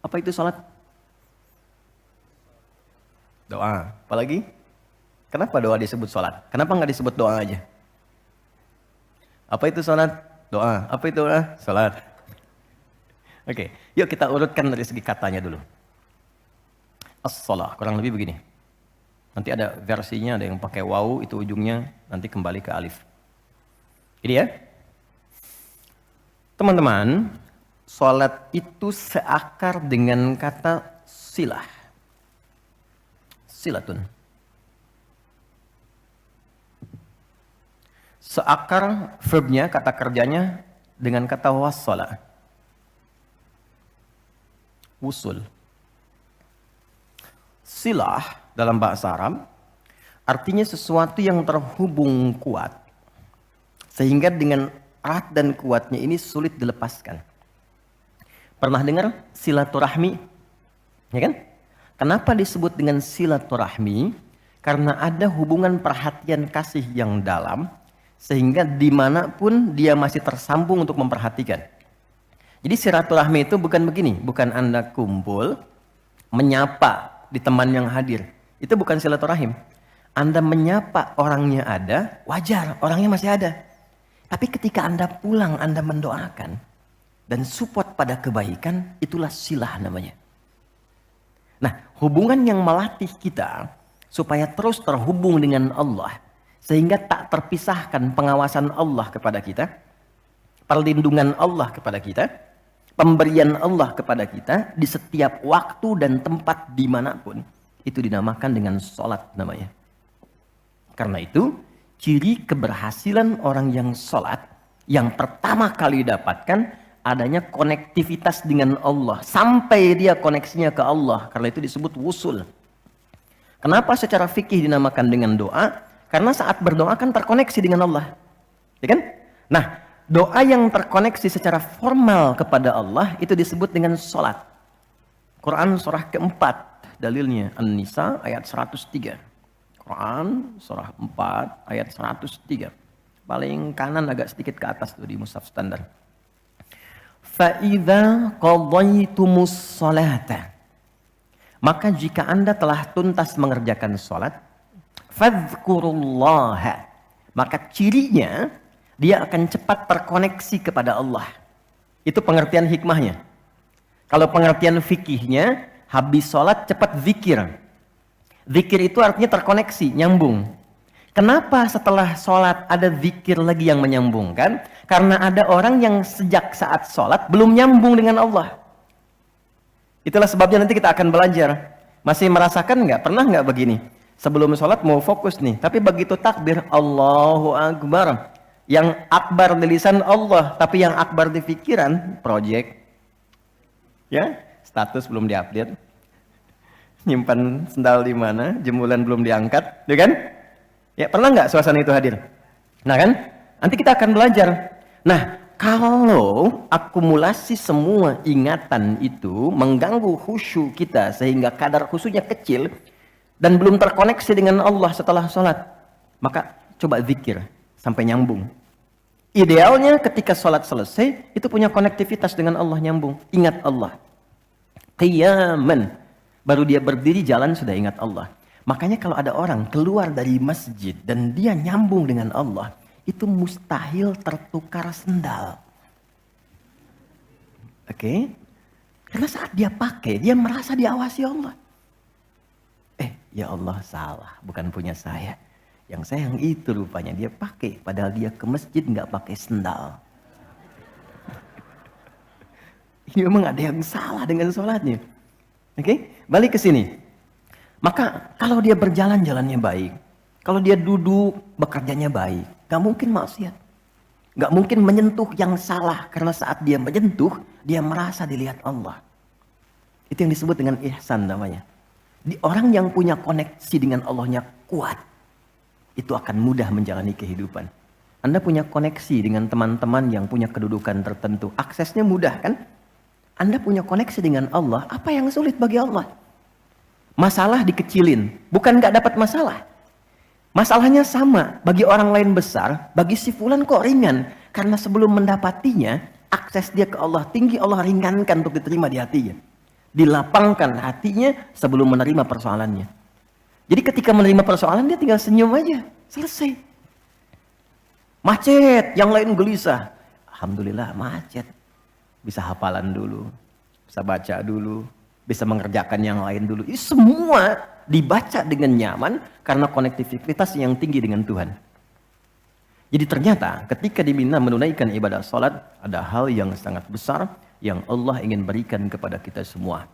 Apa itu salat? Doa. Apalagi? Kenapa doa disebut salat? Kenapa nggak disebut doa aja? Apa itu salat? Doa. Apa itu doa? Salat. Oke, yuk kita urutkan dari segi katanya dulu. As-salah, kurang lebih begini. Nanti ada versinya, ada yang pakai waw, itu ujungnya nanti kembali ke alif. Ini ya. Teman-teman, salat itu seakar dengan kata silah. Silatun. Seakar verbnya, kata kerjanya dengan kata wassala. Wusul. Silah dalam bahasa Arab artinya sesuatu yang terhubung kuat sehingga dengan erat dan kuatnya ini sulit dilepaskan. Pernah dengar silaturahmi? Ya kan? Kenapa disebut dengan silaturahmi? Karena ada hubungan perhatian kasih yang dalam sehingga dimanapun dia masih tersambung untuk memperhatikan. Jadi silaturahmi itu bukan begini, bukan Anda kumpul, menyapa di teman yang hadir. Itu bukan silaturahim. Anda menyapa orangnya ada, wajar, orangnya masih ada. Tapi ketika Anda pulang, Anda mendoakan dan support pada kebaikan, itulah silah namanya. Nah, hubungan yang melatih kita supaya terus terhubung dengan Allah, sehingga tak terpisahkan pengawasan Allah kepada kita, perlindungan Allah kepada kita, pemberian Allah kepada kita di setiap waktu dan tempat dimanapun. Itu dinamakan dengan sholat namanya. Karena itu, ciri keberhasilan orang yang sholat, yang pertama kali dapatkan, adanya konektivitas dengan Allah. Sampai dia koneksinya ke Allah. Karena itu disebut wusul. Kenapa secara fikih dinamakan dengan doa? Karena saat berdoa kan terkoneksi dengan Allah. Ya kan? Nah, doa yang terkoneksi secara formal kepada Allah itu disebut dengan sholat. Quran surah keempat, dalilnya An-Nisa ayat 103. Quran surah 4 ayat 103. Paling kanan agak sedikit ke atas tuh di mushaf standar. Fa'idha qadaytumus sholata. Maka jika Anda telah tuntas mengerjakan sholat, fadhkurullaha. Maka cirinya, dia akan cepat terkoneksi kepada Allah. Itu pengertian hikmahnya. Kalau pengertian fikihnya, habis sholat cepat zikir. Zikir itu artinya terkoneksi, nyambung. Kenapa setelah sholat ada zikir lagi yang menyambungkan? Karena ada orang yang sejak saat sholat belum nyambung dengan Allah. Itulah sebabnya nanti kita akan belajar. Masih merasakan nggak? Pernah nggak begini? Sebelum sholat mau fokus nih, tapi begitu takbir, Allahu Akbar. Yang akbar di lisan Allah, tapi yang akbar di pikiran, project. Ya, status belum diupdate. Nyimpan sendal di mana, jemuran belum diangkat, ya kan? Ya, pernah nggak suasana itu hadir? Nah kan, nanti kita akan belajar. Nah, kalau akumulasi semua ingatan itu mengganggu khusyuk kita sehingga kadar khusyuknya kecil dan belum terkoneksi dengan Allah setelah sholat, maka coba zikir sampai nyambung. Idealnya ketika sholat selesai, itu punya konektivitas dengan Allah, nyambung. Ingat Allah. Qiyaman. Baru dia berdiri jalan sudah ingat Allah. Makanya kalau ada orang keluar dari masjid dan dia nyambung dengan Allah, itu mustahil tertukar sendal. Oke? Karena saat dia pakai, dia merasa diawasi Allah. Ya Allah salah, bukan punya saya. Yang saya yang itu rupanya dia pakai, padahal dia ke masjid nggak pakai sendal. Ini memang ada yang salah dengan sholatnya. Oke? Balik ke sini. Maka kalau dia berjalan jalannya baik, kalau dia duduk bekerjanya baik, gak mungkin maksiat, gak mungkin menyentuh yang salah, karena saat dia menyentuh dia merasa dilihat Allah. Itu yang disebut dengan ihsan namanya. Di orang yang punya koneksi dengan Allahnya kuat, itu akan mudah menjalani kehidupan. Anda punya koneksi dengan teman-teman yang punya kedudukan tertentu, aksesnya mudah kan? Anda punya koneksi dengan Allah, apa yang sulit bagi Allah? Masalah dikecilin, bukan nggak dapat masalah. Masalahnya sama, bagi orang lain besar, bagi si fulan kok ringan. Karena sebelum mendapatinya, akses dia ke Allah tinggi, Allah ringankan untuk diterima di hatinya. Dilapangkan hatinya sebelum menerima persoalannya. Jadi ketika menerima persoalan dia tinggal senyum aja. Selesai. Macet, yang lain gelisah. Alhamdulillah macet. Bisa hafalan dulu. Bisa baca dulu. Bisa mengerjakan yang lain dulu. Ini semua dibaca dengan nyaman karena konektivitas yang tinggi dengan Tuhan. Jadi ternyata ketika diminta menunaikan ibadah salat, ada hal yang sangat besar yang Allah ingin berikan kepada kita semua.